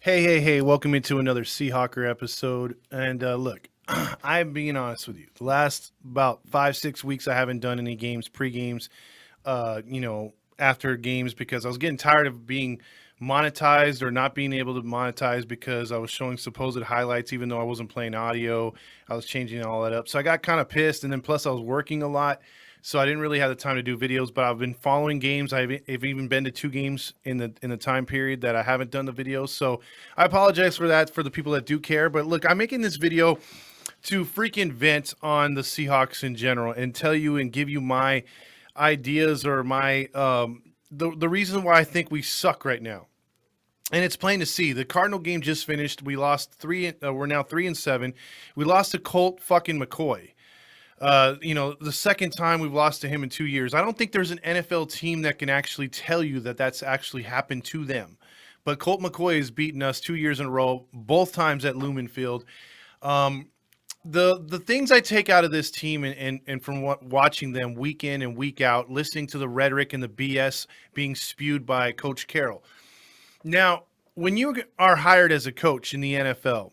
Hey, welcome into another Seahawker episode. And look, I'm being honest with you. The last about 5, 6 weeks, I haven't done any games, pre-games, after games because I was getting tired of being monetized or not being able to monetize because I was showing supposed highlights, even though I wasn't playing audio. I was changing all that up. So I got kind of pissed. And then plus I was working a lot. So I didn't really have the time to do videos, but I've been following games. I've even been to 2 games in the time period that I haven't done the videos. So I apologize for that for the people that do care. But look, I'm making this video to freaking vent on the Seahawks in general and tell you and give you my ideas or my the reason why I think we suck right now. And it's plain to see. The Cardinal game just finished. We lost three. We're now 3-7. We lost to Colt fucking McCoy. The second time we've lost to him in 2 years. I don't think there's an NFL team that can actually tell you that that's actually happened to them. But Colt McCoy has beaten us 2 years in a row, both times at Lumen Field. The things I take out of this team and from watching them week in and week out, listening to the rhetoric and the BS being spewed by Coach Carroll. Now, when you are hired as a coach in the NFL,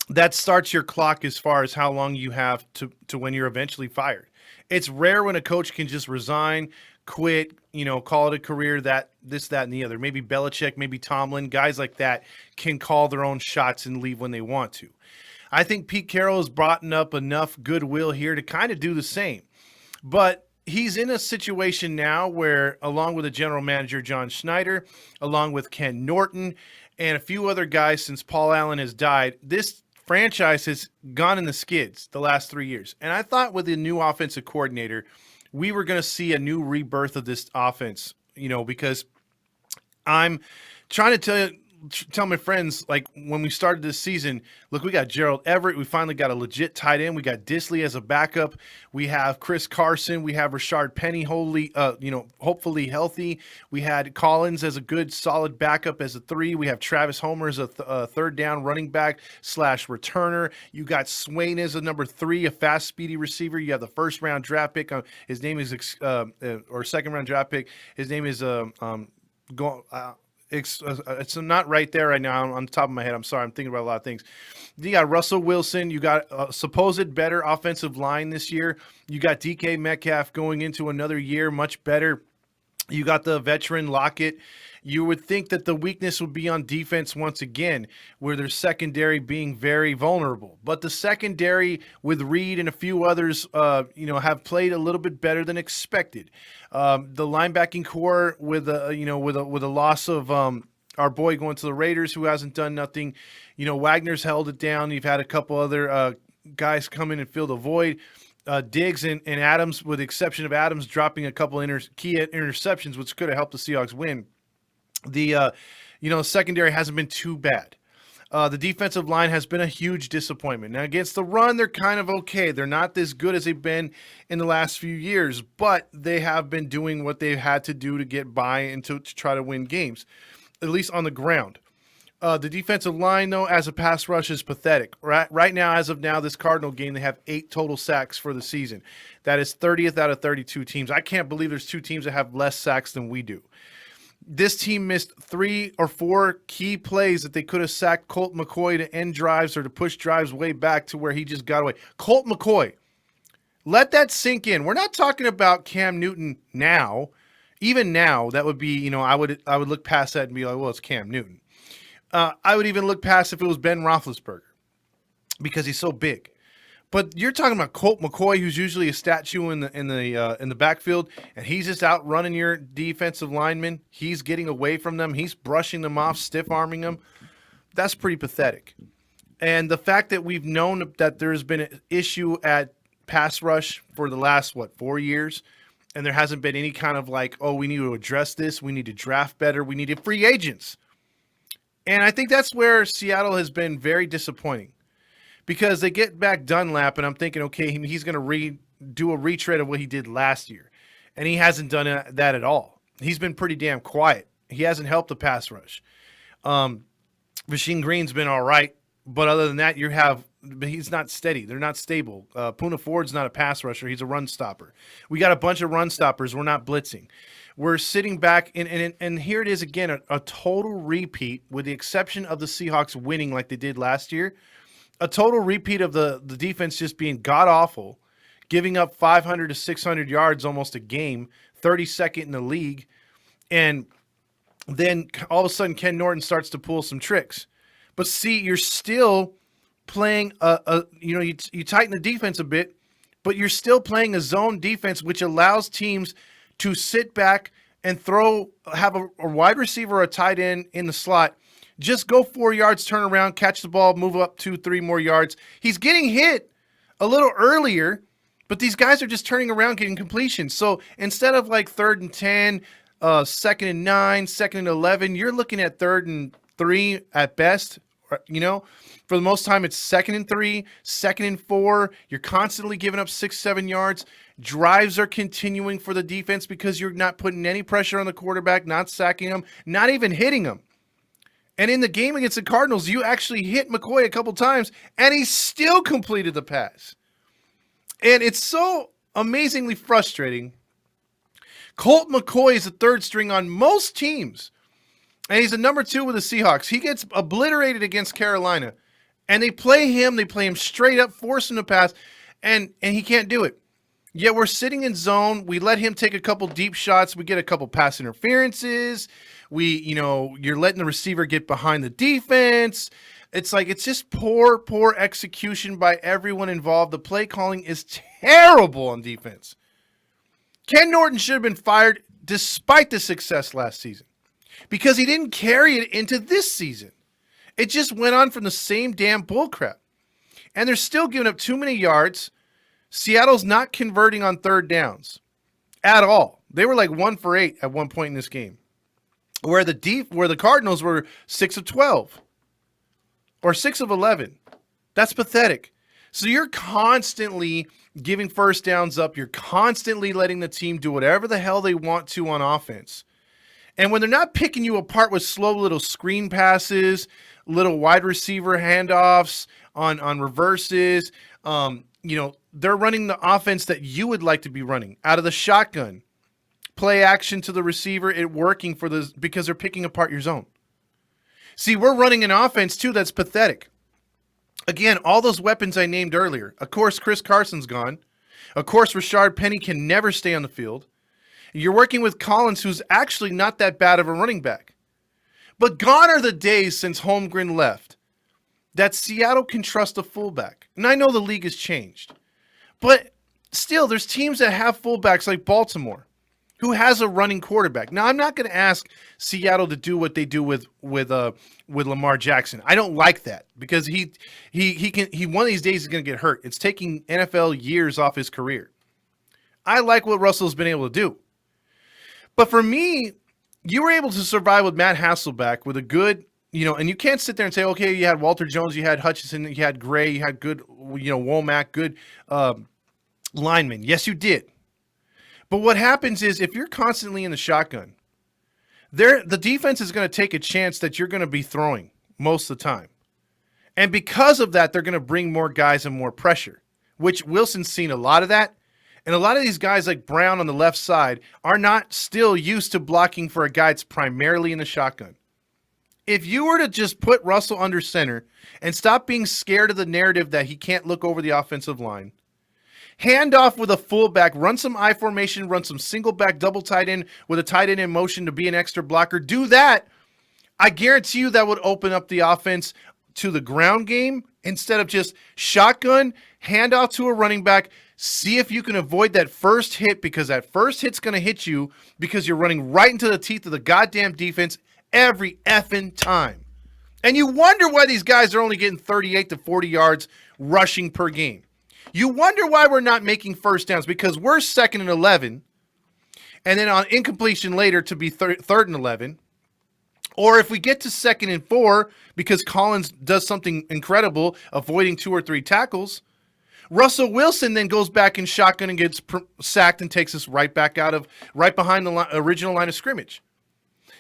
that starts your clock as far as how long you have to when you're eventually fired. It's rare when a coach can just resign, quit, call it a career, that, and the other. Maybe Belichick, maybe Tomlin, guys like that can call their own shots and leave when they want to. I think Pete Carroll has brought up enough goodwill here to kind of do the same. But he's in a situation now where, along with the general manager, John Schneider, along with Ken Norton, and a few other guys since Paul Allen has died, this franchise has gone in the skids the last 3 years. And I thought with the new offensive coordinator, we were going to see a new rebirth of this offense, because I'm trying to tell my friends, like when we started this season, look, we got Gerald Everett. We finally got a legit tight end. We got Disley as a backup. We have Chris Carson. We have Rashad Penny, hopefully healthy. We had Collins as a good, solid backup as a 3. We have Travis Homer as a third down running back / returner. You got Swain as a number 3, a fast, speedy receiver. You have the first round draft pick. His name is or second round draft pick. His name is it's not right there right now on the top of my head. I'm sorry. I'm thinking about a lot of things. You got Russell Wilson. You got a supposed better offensive line this year. You got DK Metcalf going into another year, much better. You got the veteran Lockett. You would think that the weakness would be on defense once again, where their secondary being very vulnerable. But the secondary with Reed and a few others, have played a little bit better than expected. The linebacking core with a loss of our boy going to the Raiders, who hasn't done nothing. Wagner's held it down. You've had a couple other guys come in and fill the void. Diggs and Adams, with the exception of Adams dropping a couple key interceptions, which could have helped the Seahawks win. The secondary hasn't been too bad. The defensive line has been a huge disappointment. Now, against the run, they're kind of okay. They're not as good as they've been in the last few years, but they have been doing what they've had to do to get by and to try to win games, at least on the ground. The defensive line, though, as a pass rush is pathetic. Right now, as of now, this Cardinal game, they have 8 total sacks for the season. That is 30th out of 32 teams. I can't believe there's 2 teams that have less sacks than we do. This team missed 3 or 4 key plays that they could have sacked Colt McCoy to end drives or to push drives way back to where he just got away. Colt McCoy, let that sink in. We're not talking about Cam Newton now. Even now, that would be, I would look past that and be like, well, it's Cam Newton. I would even look past if it was Ben Roethlisberger because he's so big. But you're talking about Colt McCoy, who's usually a statue in the backfield, and he's just out running your defensive linemen. He's getting away from them. He's brushing them off, stiff-arming them. That's pretty pathetic. And the fact that we've known that there's been an issue at pass rush for the last, 4 years, and there hasn't been any kind of we need to address this. We need to draft better. We need free agents. And I think that's where Seattle has been very disappointing. Because they get back Dunlap, and I'm thinking, okay, he's going to do a retread of what he did last year. And he hasn't done that at all. He's been pretty damn quiet. He hasn't helped the pass rush. Machine Green's been all right. But other than that, he's not steady. They're not stable. Poona Ford's not a pass rusher. He's a run stopper. We got a bunch of run stoppers. We're not blitzing. we're sitting back, and here it is again, a total repeat, with the exception of the Seahawks winning like they did last year. A total repeat of the defense just being god-awful, giving up 500 to 600 yards almost a game, 32nd in the league. And then all of a sudden Ken Norton starts to pull some tricks. But see, you're still playing you tighten the defense a bit, but you're still playing a zone defense, which allows teams to sit back and have a wide receiver or a tight end in the slot. Just go 4 yards, turn around, catch the ball, move up 2-3 more yards. He's getting hit a little earlier, but these guys are just turning around, getting completion. So instead of like 3rd and 10, 2nd and 9, 2nd and 11, you're looking at 3rd and 3 at best. For the most time, it's 2nd and 3, 2nd and 4. You're constantly giving up 6-7 yards. Drives are continuing for the defense because you're not putting any pressure on the quarterback, not sacking him, not even hitting him. And in the game against the Cardinals, you actually hit McCoy a couple times, and he still completed the pass. And it's so amazingly frustrating. Colt McCoy is the 3rd string on most teams, and he's the number 2 with the Seahawks. He gets obliterated against Carolina, and they play him straight up, force him to pass, and he can't do it. Yet we're sitting in zone. We let him take a couple deep shots. We get a couple pass interferences. You're letting the receiver get behind the defense. It's just poor execution by everyone involved. The play calling is terrible on defense. Ken Norton should have been fired despite the success last season, because he didn't carry it into this season. It just went on from the same damn bullcrap. And they're still giving up too many yards. Seattle's not converting on 3rd downs at all. They were like 1 for 8 at one point in this game, where the Cardinals were 6 of 12 or 6 of 11. That's pathetic. So you're constantly giving 1st downs up. You're constantly letting the team do whatever the hell they want to on offense. And when they're not picking you apart with slow little screen passes, little wide receiver handoffs on reverses, they're running the offense that you would like to be running out of the shotgun. Play action to the receiver, it working because they're picking apart your zone. See, we're running an offense too that's pathetic. Again, all those weapons I named earlier. Of course, Chris Carson's gone. Of course, Rashad Penny can never stay on the field. You're working with Collins, who's actually not that bad of a running back. But gone are the days since Holmgren left that Seattle can trust a fullback. And I know the league has changed. But still, there's teams that have fullbacks like Baltimore, who has a running quarterback. Now, I'm not going to ask Seattle to do what they do with Lamar Jackson. I don't like that, because he one of these days is going to get hurt. It's taking NFL years off his career. I like what Russell's been able to do. But for me, you were able to survive with Matt Hasselbeck with a good, and you can't sit there and say, okay, you had Walter Jones, you had Hutchinson, you had Gray, you had good, Womack, good linemen. Yes, you did. But what happens is, if you're constantly in the shotgun, the defense is going to take a chance that you're going to be throwing most of the time. And because of that, they're going to bring more guys and more pressure, which Wilson's seen a lot of that. And a lot of these guys like Brown on the left side are not still used to blocking for a guy that's primarily in the shotgun. If you were to just put Russell under center and stop being scared of the narrative that he can't look over the offensive line, hand off with a fullback, run some I formation, run some single back, double tight end with a tight end in motion to be an extra blocker, do that, I guarantee you that would open up the offense to the ground game instead of just shotgun, hand off to a running back. See if you can avoid that first hit, because that first hit's going to hit you because you're running right into the teeth of the goddamn defense every effing time. And you wonder why these guys are only getting 38 to 40 yards rushing per game. You wonder why we're not making 1st downs, because we're 2nd and 11, and then on incompletion later to be 3rd and 11. Or if we get to 2nd and 4 because Collins does something incredible, avoiding 2 or 3 tackles, Russell Wilson then goes back in shotgun and gets sacked and takes us right behind the original line of scrimmage.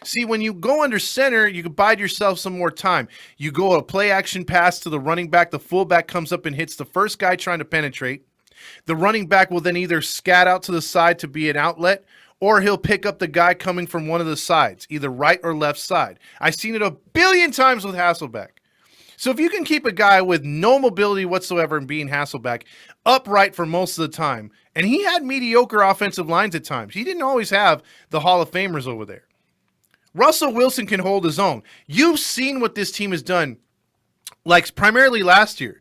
See, when you go under center, you can bide yourself some more time. You go a play action pass to the running back. The fullback comes up and hits the first guy trying to penetrate. The running back will then either scat out to the side to be an outlet, or he'll pick up the guy coming from one of the sides, either right or left side. I've seen it a billion times with Hasselbeck. So if you can keep a guy with no mobility whatsoever in being Hasselbeck upright for most of the time, and he had mediocre offensive lines at times. He didn't always have the Hall of Famers over there. Russell Wilson can hold his own. You've seen what this team has done, like primarily last year.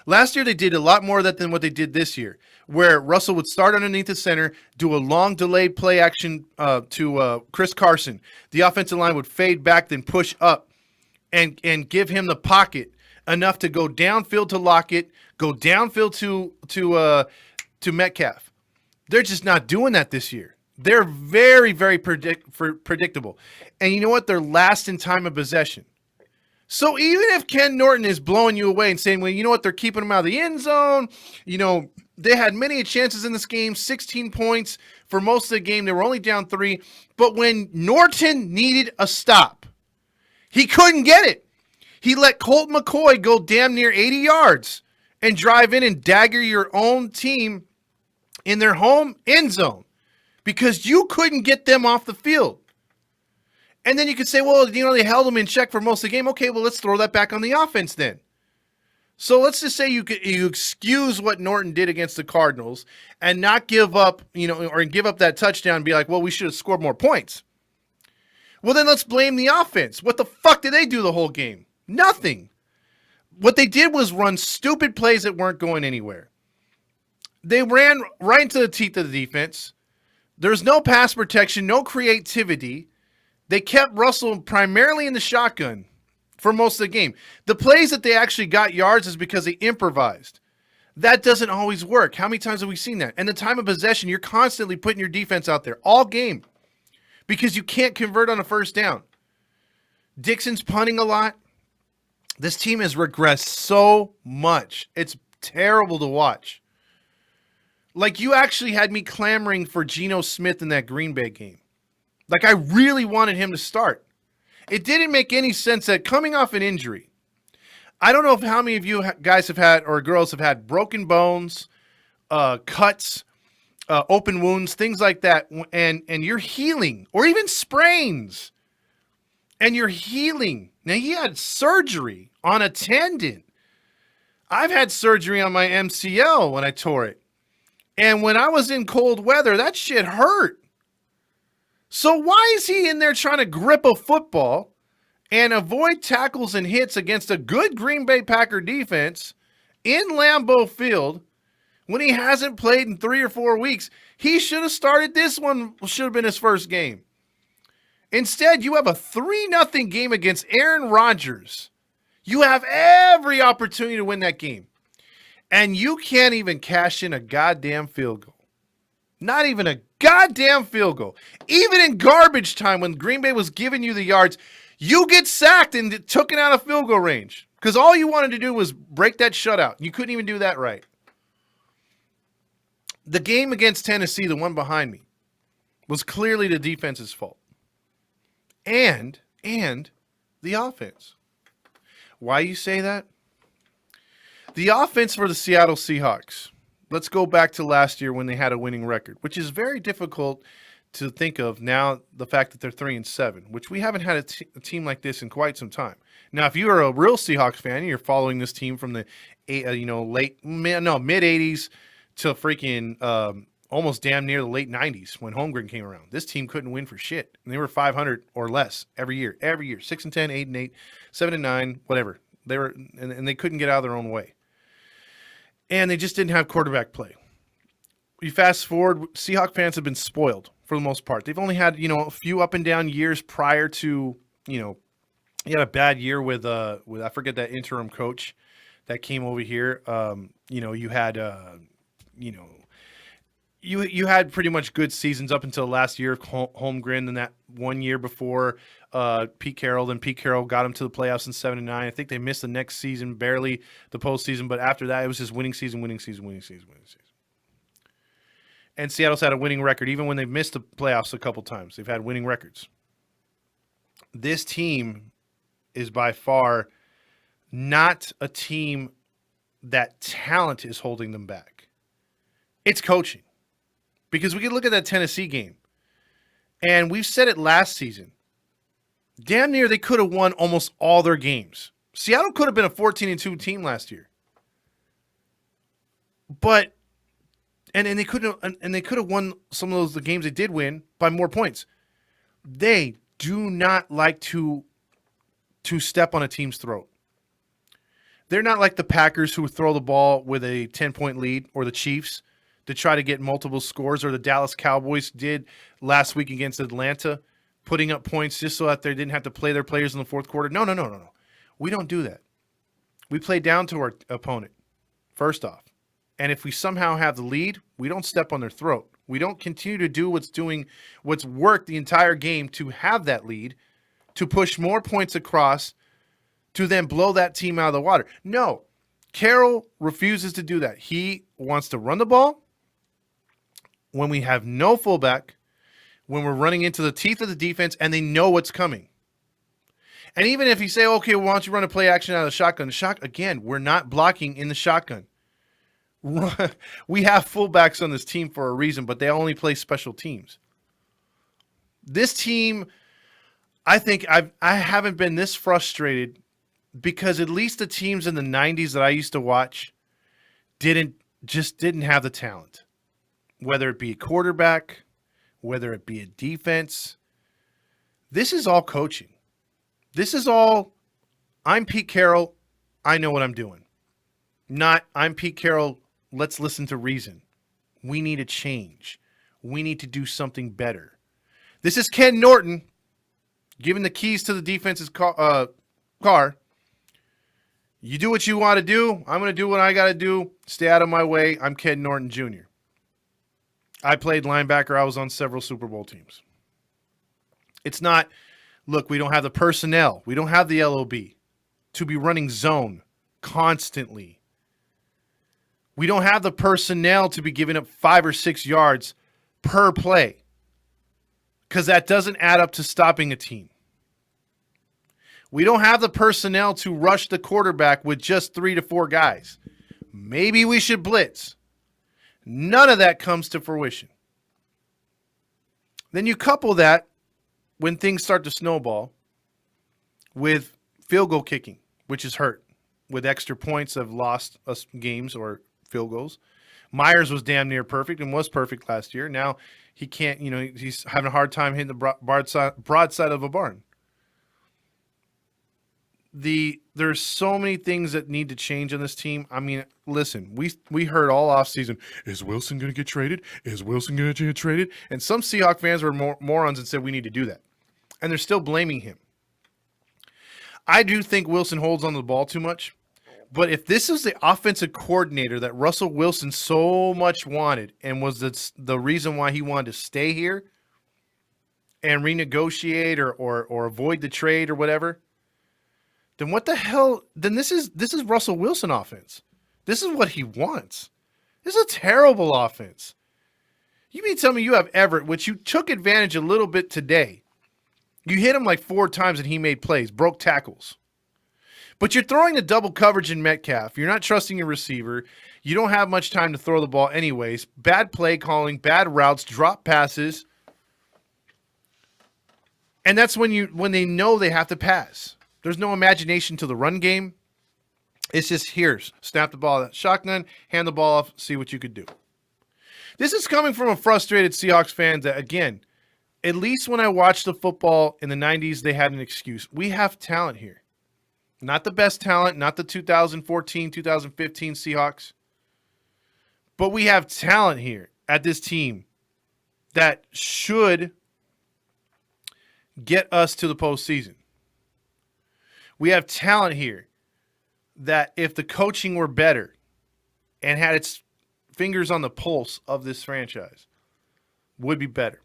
Last year, they did a lot more of that than what they did this year, where Russell would start underneath the center, do a long delayed play action to Chris Carson. The offensive line would fade back, then push up and give him the pocket enough to go downfield to Lockett, go downfield to Metcalf. They're just not doing that this year. They're very, very predictable. And you know what? They're last in time of possession. So even if Ken Norton is blowing you away and saying, well, you know what? They're keeping them out of the end zone. You know, they had many chances in this game, 16 points for most of the game. They were only down 3. But when Norton needed a stop, he couldn't get it. He let Colt McCoy go damn near 80 yards and drive in and dagger your own team in their home end zone because you couldn't get them off the field. And then you could say, well, you know, they held them in check for most of the game. Okay, well, let's throw that back on the offense then. So let's just say you excuse what Norton did against the Cardinals and not give up, you know, or give up that touchdown and be like, well, we should have scored more points. Well, then let's blame the offense. What the fuck did they do the whole game? Nothing. What they did was run stupid plays that weren't going anywhere. They ran right into the teeth of the defense. There's no pass protection, no creativity. They kept Russell primarily in the shotgun for most of the game. The plays that they actually got yards is because they improvised. That doesn't always work. How many times have we seen that? And the time of possession, you're constantly putting your defense out there all game because you can't convert on a first down. Dixon's punting a lot. This team has regressed so much. It's terrible to watch. Like, you actually had me clamoring for Geno Smith in that Green Bay game. Like, I really wanted him to start. It didn't make any sense that coming off an injury, I don't know if how many of you guys have had, or girls have had broken bones, cuts, open wounds, things like that, and you're healing, or even sprains, and you're healing. Now, he had surgery on a tendon. I've had surgery on my MCL when I tore it. And when I was in cold weather, that shit hurt. So why is he in there trying to grip a football and avoid tackles and hits against a good Green Bay Packer defense in Lambeau Field when he hasn't played in 3 or 4 weeks? He should have started this one, should have been his first game. Instead, you have a 3-0 game against Aaron Rodgers. You have every opportunity to win that game. And you can't even cash in a goddamn field goal. Not even a goddamn field goal. Even in garbage time when Green Bay was giving you the yards, you get sacked and took it out of field goal range. Because all you wanted to do was break that shutout. You couldn't even do that right. The game against Tennessee, the one behind me, was clearly the defense's fault. And the offense. Why you say that? The offense for the Seattle Seahawks. Let's go back to last year when they had a winning record, which is very difficult to think of now, the fact that they're 3-7, which we haven't had a team like this in quite some time. Now, if you are a real Seahawks fan, you're following this team from the mid 80s to freaking almost damn near the late 90s when Holmgren came around. This team couldn't win for shit. And they were 500 or less every year, 6-10, 8-8, 7-9, whatever. They were, and they couldn't get out of their own way. And they just didn't have quarterback play. You fast forward, Seahawks fans have been spoiled for the most part. They've only had, a few up and down years prior to, you had a bad year with I forget that interim coach that came over here. You had you had pretty much good seasons up until last year of Holmgren, and that 1 year before Pete Carroll. Then Pete Carroll got them to the playoffs in 7-9. I think they missed the next season, barely the postseason. But after that, it was just winning season. And Seattle's had a winning record. Even when they've missed the playoffs a couple times, they've had winning records. This team is by far not a team that talent is holding them back. It's coaching. Because we can look at that Tennessee game. And we've said it last season. Damn near they could have won almost all their games. Seattle could have been a 14-2 team last year. But and they could have won some of the games they did win by more points. They do not like to step on a team's throat. They're not like the Packers who throw the ball with a 10-point lead, or the Chiefs to try to get multiple scores, or the Dallas Cowboys did last week against Atlanta, putting up points just so that they didn't have to play their players in the fourth quarter. No. We don't do that. We play down to our opponent, first off. And if we somehow have the lead, we don't step on their throat. We don't continue to do what's worked the entire game to have that lead, to push more points across, to then blow that team out of the water. No, Carroll refuses to do that. He wants to run the ball when we have no fullback, when we're running into the teeth of the defense and they know what's coming. And even if you say, okay, well, why don't you run a play action out of the shotgun? Again, we're not blocking in the shotgun. We have fullbacks on this team for a reason, but they only play special teams. This team, I think I haven't been this frustrated because at least the teams in the 90s that I used to watch didn't have the talent. Whether it be a quarterback, whether it be a defense. This is all coaching. This is all, I'm Pete Carroll, I know what I'm doing. Not, I'm Pete Carroll, let's listen to reason. We need a change. We need to do something better. This is Ken Norton giving the keys to the defense's car. You do what you want to do. I'm going to do what I got to do. Stay out of my way. I'm Ken Norton Jr. I played linebacker. I was on several Super Bowl teams. It's not, look, we don't have the personnel. We don't have the LOB to be running zone constantly. We don't have the personnel to be giving up 5 or 6 yards per play, because that doesn't add up to stopping a team. We don't have the personnel to rush the quarterback with just 3 to 4 guys. Maybe we should blitz. None of that comes to fruition. Then you couple that, when things start to snowball, with field goal kicking, which is hurt. With extra points have lost us games or field goals. Myers was damn near perfect and was perfect last year. Now he can't, he's having a hard time hitting the broadside of a barn. There's so many things that need to change on this team. I mean, listen, we heard all offseason, is Wilson going to get traded? Is Wilson going to get traded? And some Seahawks fans were morons and said we need to do that. And they're still blaming him. I do think Wilson holds on to the ball too much. But if this is the offensive coordinator that Russell Wilson so much wanted and was the reason why he wanted to stay here and renegotiate or avoid the trade or whatever, then what the hell? Then this is Russell Wilson offense. This is what he wants. This is a terrible offense. You mean tell me you have Everett, which you took advantage a little bit today. You hit him like 4 times and he made plays, broke tackles. But you're throwing the double coverage in Metcalf. You're not trusting your receiver. You don't have much time to throw the ball anyways. Bad play calling, bad routes, drop passes. And that's when they know they have to pass. There's no imagination to the run game. It's just, here's, snap the ball, shotgun, hand the ball off, see what you could do. This is coming from a frustrated Seahawks fan that, again, at least when I watched the football in the 90s, they had an excuse. We have talent here. Not the best talent, not the 2014, 2015 Seahawks. But we have talent here at this team that should get us to the postseason. We have talent here that if the coaching were better and had its fingers on the pulse of this franchise, would be better.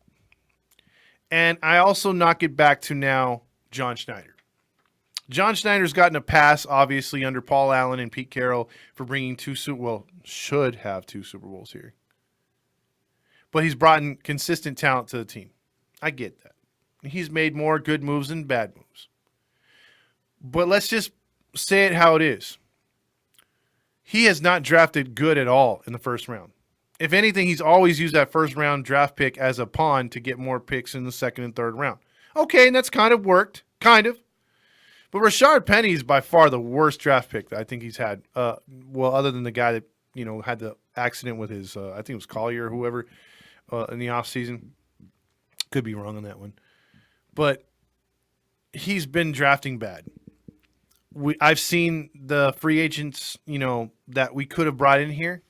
And I also knock it back to now John Schneider. John Schneider's gotten a pass, obviously, under Paul Allen and Pete Carroll for bringing should have 2 Super Bowls here. But he's brought in consistent talent to the team. I get that. He's made more good moves than bad moves. But let's just say it how it is. He has not drafted good at all in the first round. If anything, he's always used that first round draft pick as a pawn to get more picks in the second and third round. Okay, and that's kind of worked, kind of. But Rashad Penny is by far the worst draft pick that I think he's had. Well, other than the guy that had the accident with his, I think it was Collier or whoever in the offseason. Could be wrong on that one, but he's been drafting bad. I've seen the free agents, that we could have brought in here,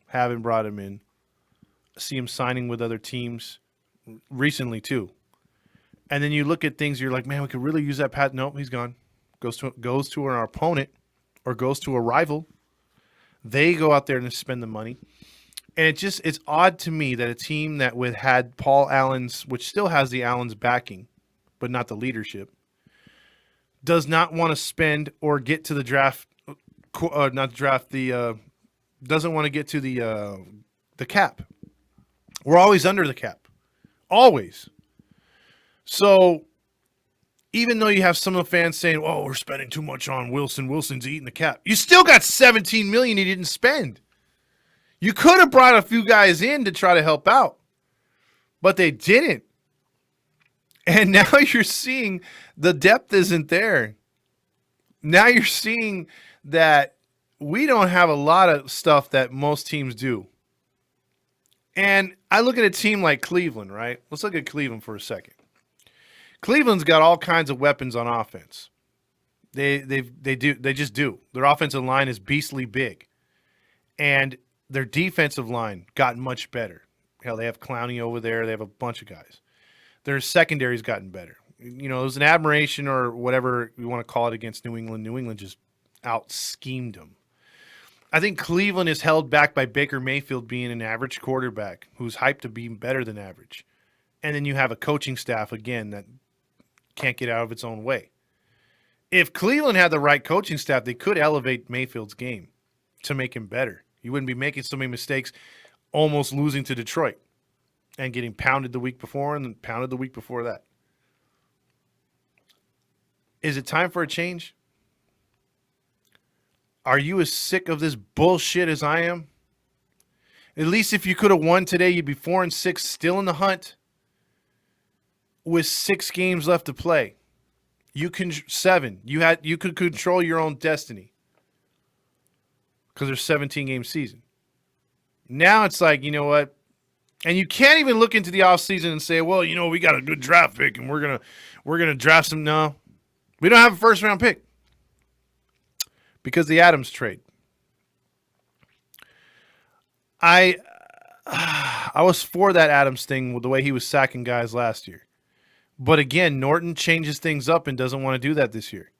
haven't brought him in. See him signing with other teams recently too. And then you look at things, you're like, man, we could really use that path. Nope, he's gone. Goes to an opponent or goes to a rival. They go out there and spend the money. And it's odd to me that a team that had Paul Allen's, which still has the Allen's backing, but not the leadership, does not want to spend or get to the draft, doesn't want to get to the cap. We're always under the cap. Always. So even though you have some of the fans saying, "Oh, we're spending too much on Wilson. Wilson's eating the cap," you still got $17 million he didn't spend. You could have brought a few guys in to try to help out, but they didn't. And now you're seeing the depth isn't there. Now you're seeing that we don't have a lot of stuff that most teams do. And I look at a team like Cleveland, right? Let's look at Cleveland for a second. Cleveland's got all kinds of weapons on offense. They just do. Their offensive line is beastly big. And their defensive line got much better. Hell, they have Clowney over there. They have a bunch of guys. Their secondary's gotten better. It was an admiration or whatever you want to call it against New England. New England just out-schemed them. I think Cleveland is held back by Baker Mayfield being an average quarterback who's hyped to be better than average. And then you have a coaching staff, again, that can't get out of its own way. If Cleveland had the right coaching staff, they could elevate Mayfield's game to make him better. You wouldn't be making so many mistakes, almost losing to Detroit and getting pounded the week before and then pounded the week before that. Is it time for a change? Are you as sick of this bullshit as I am? At least if you could have won today, you'd be 4-6, still in the hunt with 6 games left to play. You can 7. You could control your own destiny because there's 17-game season. Now it's like, you know what? And you can't even look into the offseason and say, well, we got a good draft pick and we're gonna draft some. No, we don't have a first-round pick because the Adams trade. I was for that Adams thing with the way he was sacking guys last year. But again, Norton changes things up and doesn't want to do that this year.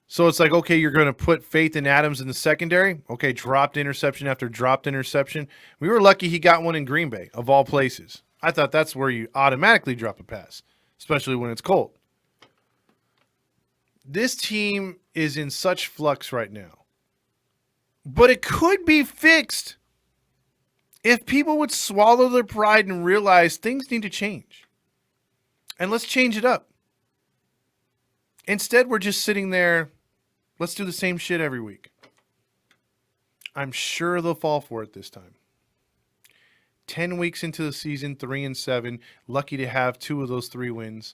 So it's like, okay, you're going to put faith in Adams in the secondary. Okay, dropped interception after dropped interception. We were lucky he got one in Green Bay, of all places. I thought that's where you automatically drop a pass, especially when it's cold. This team is in such flux right now. But it could be fixed if people would swallow their pride and realize things need to change. And let's change it up. Instead, we're just sitting there. Let's do the same shit every week. I'm sure they'll fall for it this time. 10 weeks into the season, 3-7, lucky to have 2 of those 3 wins,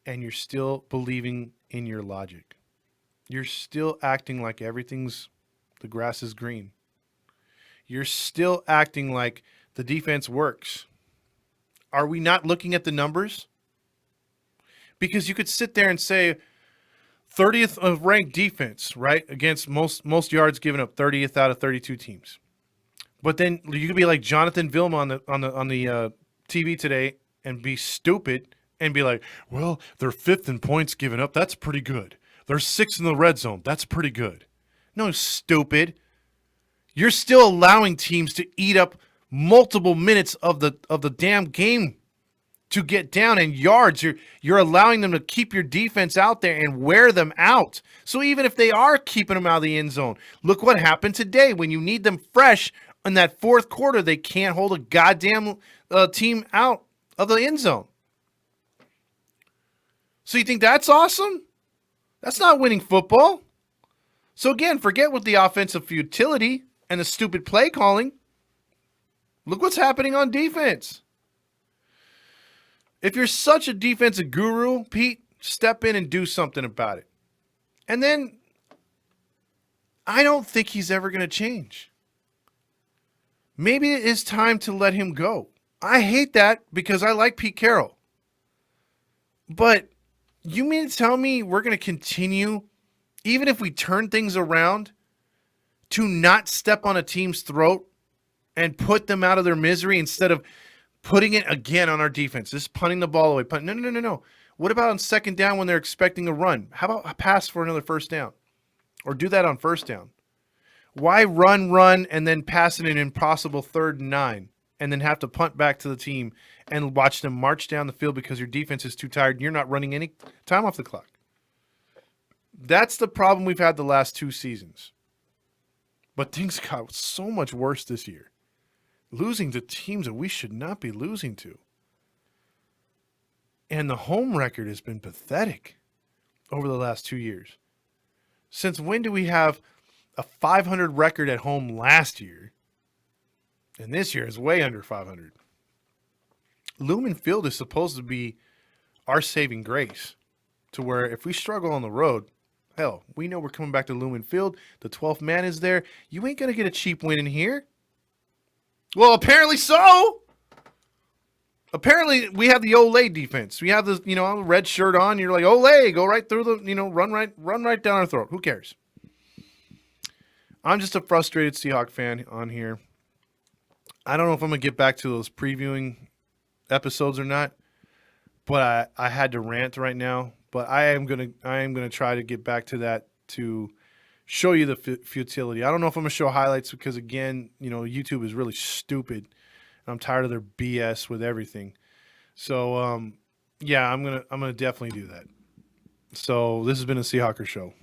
and you're still believing in your logic. You're still acting like the grass is green. You're still acting like the defense works. Are we not looking at the numbers? Because you could sit there and say, 30th of ranked defense, right? Against most yards given up, 30th out of 32 teams. But then you could be like Jonathan Vilma on the TV today and be stupid and be like, well, they're 5th in points given up. That's pretty good. They're 6th in the red zone. That's pretty good. No, stupid. You're still allowing teams to eat up multiple minutes of the damn game to get down in yards. You're allowing them to keep your defense out there and wear them out. So even if they are keeping them out of the end zone, look what happened today. When you need them fresh in that 4th quarter, they can't hold a goddamn team out of the end zone. So you think that's awesome? That's not winning football. So again, forget with the offensive futility and the stupid play calling. Look what's happening on defense. If you're such a defensive guru, Pete, step in and do something about it. And then I don't think he's ever going to change. Maybe it is time to let him go. I hate that because I like Pete Carroll. But you mean to tell me we're going to continue, even if we turn things around, to not step on a team's throat and put them out of their misery instead of putting it again on our defense, just punting the ball away? No. What about on second down when they're expecting a run? How about a pass for another first down? Or do that on first down? Why run, and then pass in an impossible 3rd and 9, and then have to punt back to the team and watch them march down the field because your defense is too tired and you're not running any time off the clock? That's the problem we've had the last 2 seasons. But things got so much worse this year. Losing to teams that we should not be losing to. And the home record has been pathetic over the last 2 years. Since when do we have a 500 record at home last year? And this year is way under 500. Lumen Field is supposed to be our saving grace, to where if we struggle on the road, hell, we know we're coming back to Lumen Field. The 12th man is there. You ain't going to get a cheap win in here. Well, apparently so. Apparently we have the Olay defense. We have the, red shirt on. You're like, Olay, go right through the, run right down our throat. Who cares? I'm just a frustrated Seahawk fan on here. I don't know if I'm going to get back to those previewing episodes or not, but I had to rant right now. But I am gonna try to get back to that to show you the futility. I don't know if I'm gonna show highlights because, again, YouTube is really stupid. I'm tired of their BS with everything. So yeah, I'm gonna definitely do that. So this has been a Seahawker show.